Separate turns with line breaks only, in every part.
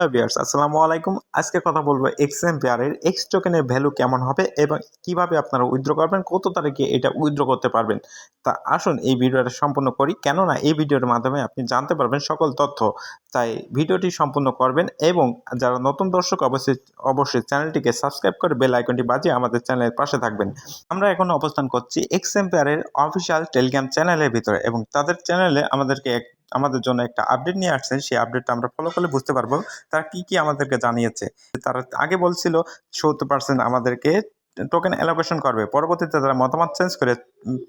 Viewers আসসালামু আলাইকুম। আজকে কথা বলবো এক্সএমপিআর এর এক্স টোকেনের ভ্যালু কেমন হবে এবং কিভাবে আপনারা উইথড্র করবেন, কত তারিখে এটা উইথড্র করতে পারবেন। তা আসুন এই ভিডিওটা সম্পূর্ণ করি, কেননা এই ভিডিওর মাধ্যমে আপনি জানতে পারবেন সকল তথ্য। তাই ভিডিওটি সম্পূর্ণ করবেন এবং যারা নতুন দর্শক অবশ্যই চ্যানেলটিকে সাবস্ক্রাইব করে বেল আইকনটি বাজিয়ে আমাদের চ্যানেলের পাশে থাকবেন। আমরা এখন অবস্থান করছি এক্সএমপিআর এর অফিসিয়াল টেলিগ্রাম চ্যানেলের ভিতরে এবং তাদের চ্যানেলে আমাদের জন্য একটা আপডেট নিয়ে আসছেন। সেই আপডেটটা আমরা ফলো করলে বুঝতে পারবো তারা কি আমাদেরকে জানিয়েছে। তারা আগে বলছিল 70% আমাদেরকে টোকেন অ্যালোকেশন করবে, পরবর্তীতে তারা মতামত চেঞ্জ করে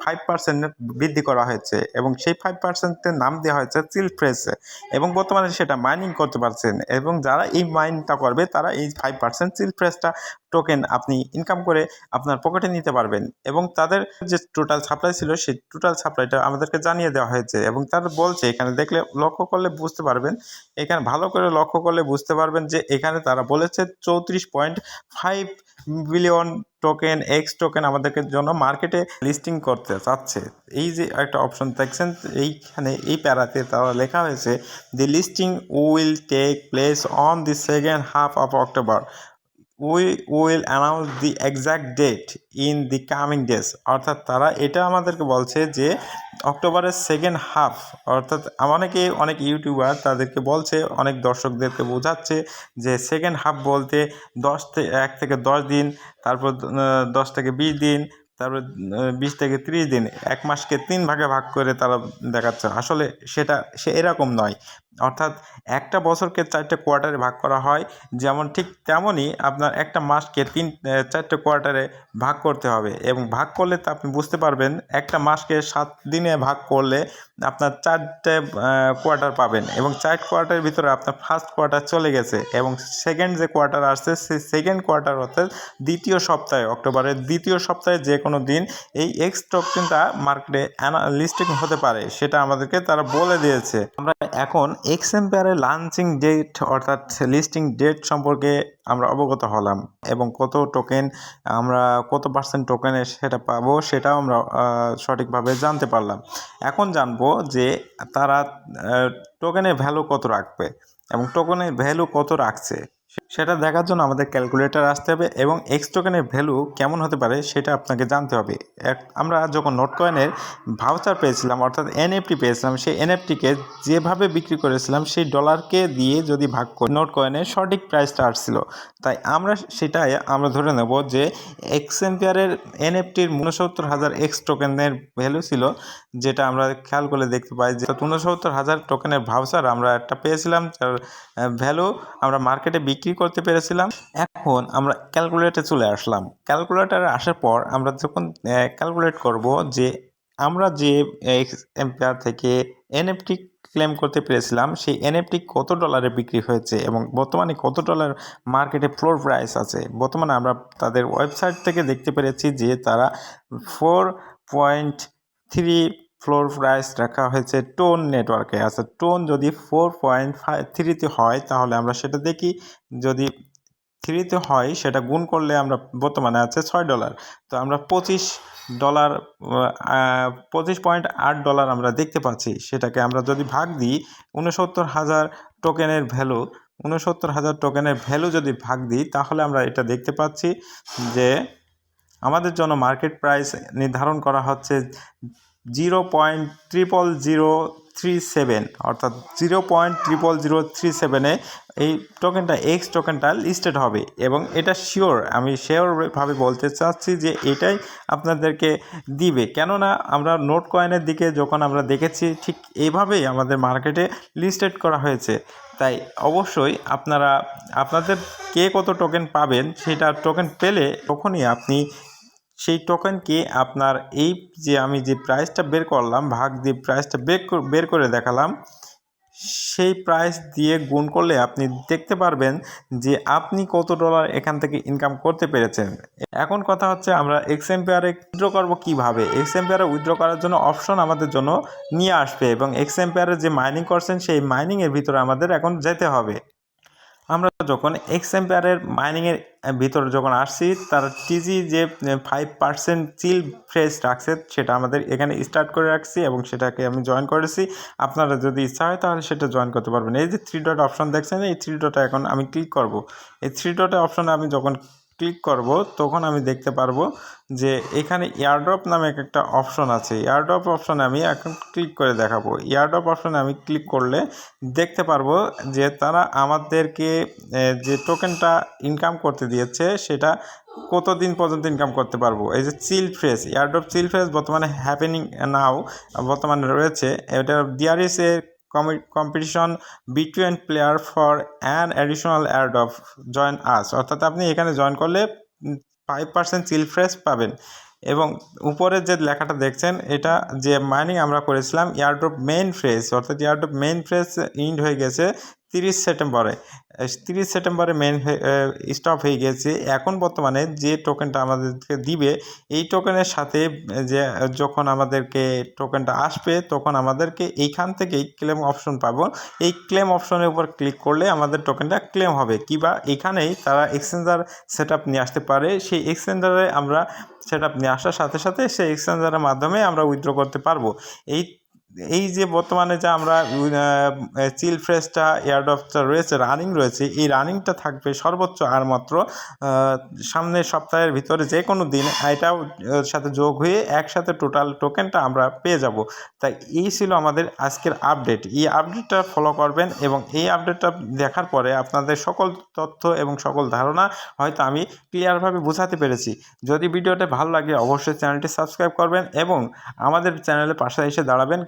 5% বৃদ্ধি করা হয়েছে এবং সেই 5%-এর নাম দেওয়া হয়েছে চিল ফ্রেসে এবং বর্তমানে সেটা মাইনিং করতে পারছেন এবং যারা এই মাইনটা করবে তারা এই 5% চিল ফ্রেসটা টোকেন আপনি ইনকাম করে আপনার পকেটে নিতে পারবেন এবং তাদের যে টোটাল সাপ্লাই ছিল সেই টোটাল সাপ্লাইটা আমাদেরকে জানিয়ে দেওয়া হয়েছে এবং তারা বলছে, এখানে দেখলে লক্ষ্য করলে বুঝতে পারবেন, এখানে ভালো করে লক্ষ্য করলে বুঝতে পারবেন যে এখানে তারা বলেছে 34.5 বিলিয়ন টোকেন এক্স টোকেন আমাদেরকে জন্য মার্কেটে লিস্টিং করতে চাচ্ছে। এই যে একটা অপশন দেখছেন এইখানে এই প্যারাতে তারা লেখা হয়েছে, the listing will take place on the second half of October, we will announce the exact date in the coming days. অর্থাৎ তারা এটা আমাদেরকে বলছে যে অক্টোবরের সেকেন্ড হাফ, অর্থাৎ অনেক ইউটিউবার তাদেরকে বলছে, অনেক দর্শকদেরকে বোঝাচ্ছে যে সেকেন্ড হাফ বলতে 1 থেকে 10 দিন, তারপর 10 থেকে 20 দিন, তারপর 20 থেকে 30 দিন, এক মাসকে 3 ভাগে ভাগ করে তারা দেখাচ্ছে। আসলে সে এরকম নয়। অর্থাৎ একটা বছরকে 4টে কোয়ার্টারে ভাগ করা হয়, যেমন ঠিক তেমনই আপনার একটা মাসকে 4টে কোয়ার্টারে ভাগ করতে হবে এবং ভাগ করলে তো আপনি বুঝতে পারবেন, একটা মাসকে 7 দিনে ভাগ করলে আপনার 4টে কোয়ার্টার পাবেন এবং 4 কোয়ার্টারের ভিতরে আপনার ফার্স্ট কোয়ার্টার চলে গেছে এবং সেকেন্ড যে কোয়ার্টার আসছে সেই সেকেন্ড কোয়ার্টার অর্থাৎ দ্বিতীয় সপ্তাহে, অক্টোবরের দ্বিতীয় সপ্তাহে যে কোনো দিন এই এক্স টোকেনটা মার্কেটে লিস্টিং হতে পারে, সেটা আমাদেরকে তারা বলে দিয়েছে। আমরা এখন এক্সএমপিআরের লঞ্চিং ডেট অর্থাৎ লিস্টিং ডেট সম্পর্কে আমরা অবগত হলাম এবং কত পার্সেন্ট টোকেনে সেটা পাবো সেটাও আমরা সঠিকভাবে জানতে পারলাম। এখন জানবো যে তারা টোকেনের ভ্যালু কত রাখবে এবং টোকেনের ভ্যালু কত রাখছে সেটা দেখার জন্য আমাদের ক্যালকুলেটর আসতে হবে এবং এক্স টোকেনের ভ্যালু কেমন হতে পারে সেটা আপনাকে জানতে হবে। আমরা যখন নোট কয়েনের ভাউচার পেয়েছিলাম অর্থাৎ এনএফটি পেয়েছিলাম, সেই এনএফটিকে যেভাবে বিক্রি করেছিলাম সেই ডলারকে দিয়ে যদি ভাগ করি নোট কয়েনের সঠিক প্রাইসটা আসছিল। তাই আমরা ধরে নেব যে এক্সএমপিআরের এনএফটির 69,000 এক্স টোকেনের ভ্যালু ছিল, যেটা আমরা খেয়াল করে দেখতে পাই যে 69,000 টোকেনের ভাউচার আমরা একটা পেয়েছিলাম, যার ভ্যালু আমরা মার্কেটে বিক্রি করতে পেরেছিলাম। এখন আমরা ক্যালকুলেটরে চলে আসলাম। ক্যালকুলেটরে আসার পর আমরা যখন ক্যালকুলেট করব যে আমরা যে এক্সএমপিআর থেকে এনএফটি ক্লেম করতে পেরেছিলাম সেই এনএফটি কত ডলারে বিক্রি হয়েছে এবং বর্তমানে কত ডলার মার্কেটে ফ্লোর প্রাইস আছে। বর্তমানে আমরা তাদের ওয়েবসাইট থেকে দেখতে পেরেছি যে তারা 4.3 ফ্লোর প্রাইস রাখা হয়েছে টোন নেটওয়ার্কে। আচ্ছা, টোন যদি 4.3-তে হয় তাহলে আমরা সেটা দেখি, যদি 3-তে হয় সেটা গুণ করলে আমরা বর্তমানে আছে $6। তো আমরা $25, $25.8 আমরা দেখতে পাচ্ছি। সেটাকে আমরা যদি ভাগ দিই 69,000 টোকেনের ভ্যালু, 69,000 টোকেনের ভ্যালু যদি ভাগ দিই তাহলে আমরা এটা দেখতে পাচ্ছি যে আমাদের জন্য মার্কেট প্রাইস নির্ধারণ করা হচ্ছে 0.00037, অর্থাৎ 0.00037-এ এই টোকেনটা এক্স টোকেনটা লিস্টেড হবে এবং এটা আমি শিওরভাবে বলতে চাচ্ছি যে এটাই আপনাদেরকে দিবে। কেননা আমরা নোট কয়েনের দিকে যখন আমরা দেখেছি ঠিক এইভাবেই আমাদের মার্কেটে লিস্টেড করা হয়েছে। তাই অবশ্যই আপনাদের কে কত টোকেন পাবেন, সেটা টোকেন পেলে তখনই আপনি সেই টোকেনকে আপনার আমি যে প্রাইসটা বের করলাম, ভাগ দিয়ে প্রাইসটা বের করে দেখালাম, সেই প্রাইস দিয়ে গুণ করলে আপনি দেখতে পারবেন যে আপনি কত ডলার এখান থেকে ইনকাম করতে পেরেছেন। এখন কথা হচ্ছে আমরা এক্সএমপিআরে উইথড্র করব কীভাবে। এক্সএমপিআরে উইথড্র করার জন্য অপশন আমাদের জন্য নিয়ে আসবে এবং এক্সএমপিআরে যে মাইনিং করছেন সেই মাইনিংয়ের ভিতরে আমাদের এখন যেতে হবে। আমরা যখন এক্সএমপিআরের মাইনিংয়ের ভিতরে যখন আসছি, তার টিজি যে 5% চিল ফ্রেজ রাখছে সেটা আমাদের এখানে স্টার্ট করে রাখছি এবং সেটাকে আমি জয়েন করেছি। আপনারা যদি ইচ্ছা হয় তাহলে সেটা জয়েন করতে পারবেন। এই যে 3 ডট অপশন দেখছেন, এই 3 ডটে এখন আমি ক্লিক করব। এই 3 ডটের অপশনে আমি যখন ক্লিক করব তখন আমি দেখতে পারবো যে এখানে এয়ারড্রপ নামে একটা অপশন আছে। এয়ারড্রপ অপশনে আমি এখন ক্লিক করে দেখাবো। এয়ারড্রপ অপশনে আমি ক্লিক করলে দেখতে পারবো যে তারা আমাদেরকে যে টোকেনটা ইনকাম করতে দিয়েছে সেটা কতদিন পর্যন্ত ইনকাম করতে পারবো। এই যে chill phrase, airdrop chill phrase বর্তমানে হ্যাপেনিং নাও বর্তমানে রয়েছে। এটা there is a competition between player for an additional airdrop join us, অর্থাৎ আপনি এখানে জয়েন করলে 5% চিল ফ্রেজ পাবেন। এবং উপরে যে লেখাটা দেখছেন এটা যে মাইনিং আমরা করেছিলাম এয়ারড্রপ মেইন ফ্রেজ, অর্থাৎ এয়ারড্রপ মেইন ফ্রেজ ইন্ড হয়ে গেছে 30 সেপ্টেম্বরে। 30 সেপ্টেম্বরে মেইন স্টপ হয়ে গেছে। এখন বর্তমানে যে টোকেনটা আমাদেরকে দিবে এই টোকেনের সাথে যে যখন আমাদেরকে টোকেনটা আসবে তখন আমাদেরকে এইখান থেকেই ক্লেম অপশন পাবো। এই ক্লেম অপশনের উপর ক্লিক করলে আমাদের টোকেনটা ক্লেম হবে, কিংবা এখানেই তারা এক্সচেঞ্জার সেট আপ নিয়ে আসতে পারে। সেই এক্সচেঞ্জারে আমরা সেট আপ নিয়ে আসার সাথে সাথে সেই এক্সচেঞ্জারের মাধ্যমে আমরা উইথড্র করতে পারবো। এই যে বর্তমানে যে আমরা চিল ফ্রেজটা এয়ারড্রপটা রয়েছে রানিং রয়েছে, এই রানিংটা থাকবে সর্বোচ্চ আর মাত্র সামনের সপ্তাহের ভিতরে যে কোনো দিন এটাও সাথে যোগ হয়ে একসাথে টোটাল টোকেনটা আমরা পেয়ে যাব। তাই এই ছিল আমাদের আজকের আপডেট। এই আপডেটটা ফলো করবেন এবং এই আপডেটটা দেখার পরে আপনাদের সকল তথ্য এবং সকল ধারণা হয়তো আমি ক্লিয়ারভাবে বোঝাতে পেরেছি। যদি ভিডিওটা ভালো লাগে অবশ্যই চ্যানেলটি সাবস্ক্রাইব করবেন এবং আমাদের চ্যানেলের পাশে এসে দাঁড়াবেন।